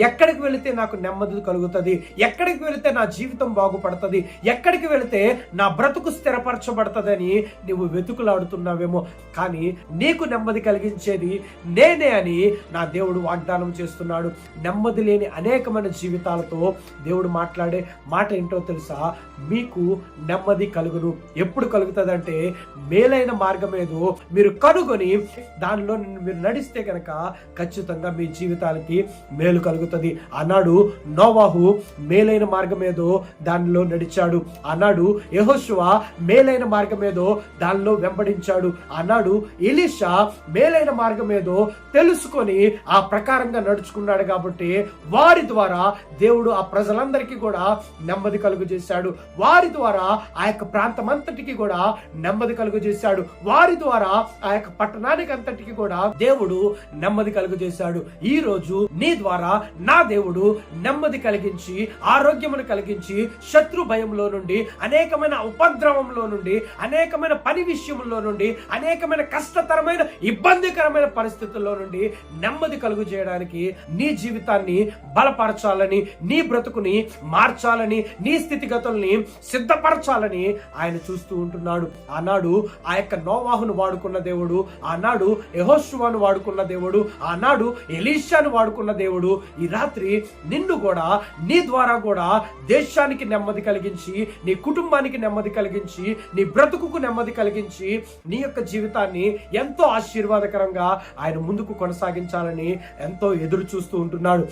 ఎక్కడికి వెళితే నాకు నెమ్మది కలుగుతుంది, ఎక్కడికి వెళితే నా జీవితం బాగుపడుతుంది, ఎక్కడికి వెళితే నా బ్రతుకు స్థిరపరచబడుతుందని నువ్వు వెతుకులాడుతున్నావేమో. కానీ నీకు నెమ్మది కలిగించేది నేనే అని నా దేవుడు వాగ్దానం చేస్తున్నాడు. నెమ్మది లేని అనేకమైన జీవితాలతో దేవుడు మాట్లాడే మాట ఏంటో తెలుసా? మీకు నెమ్మది కలుగును. ఎప్పుడు కలుగుతుంది అంటే, మేలైన మార్గం ఏదో మీరు కనుగొని దానిలో మీరు నడిస్తే కనుక ఖచ్చితంగా మీ జీవితానికి మేలు కలుగుతుంది. అన్నాడు నోవాహు మేలైన మార్గం ఏదో దానిలో నడిచాడు. అన్నాడు యెహోషువ మేలైన మార్గం ఏదో దానిలో వెంబడించాడు. అన్నాడు ఎలీషా మేలైన మార్గం ఏదో తెలుసుకొని ఆ ప్రకారంగా నడుచుకున్నాడు. కాబట్టి వారి ద్వారా దేవుడు ఆ ప్రజలందరికీ కూడా నెమ్మది కలుగు చేశాడు. వారి ద్వారా ఆ యొక్క ప్రాంతం అంతటికి కూడా నెమ్మది కలుగు చేశాడు. వారి ద్వారా ఆ యొక్క పట్టణానికి అంతటికి కూడా దేవుడు నెమ్మది కలుగు చేశాడు. ఈ రోజు నీ ద్వారా నా దేవుడు నెమ్మది కలిగించి, ఆరోగ్యమును కలిగించి, శత్రు భయంలో నుండి, అనేకమైన ఉపద్రవంలో నుండి, అనేకమైన పని విషయంలో నుండి, అనేకమైన కష్టతరమైన ఇబ్బందికరమైన పరిస్థితుల్లో నుండి నెమ్మది కలుగు చేయడానికి, నీ జీవితాన్ని బలపరచాలని, నీ బ్రతుకుని మార్చాలని, నీ స్థితిగతుల్ని సిద్ధపరచాలని ఆయన చూస్తూ ఉంటున్నాడు. ఆనాడు ఆ యొక్క నోవాహును వాడుకున్న దేవుడు, ఆనాడు యెహోషువను వాడుకున్న దేవుడు, ఆనాడు ఎలీషాను వాడుకున్న దేవుడు ఈ రాత్రి నిన్ను కూడా, నీ ద్వారా కూడా దేశానికి నెమ్మది కలిగించి, నీ కుటుంబానికి నెమ్మది కలిగించి, నీ బ్రతుకుకు నెమ్మది కలిగించి, నీ యొక్క జీవితాన్ని ఎంతో ఆశీర్వాదకరంగా ఆయన ముందుకు కొనసాగించాలని ఎంతో ఎదురు చూస్తూ ఉంటున్నాడు.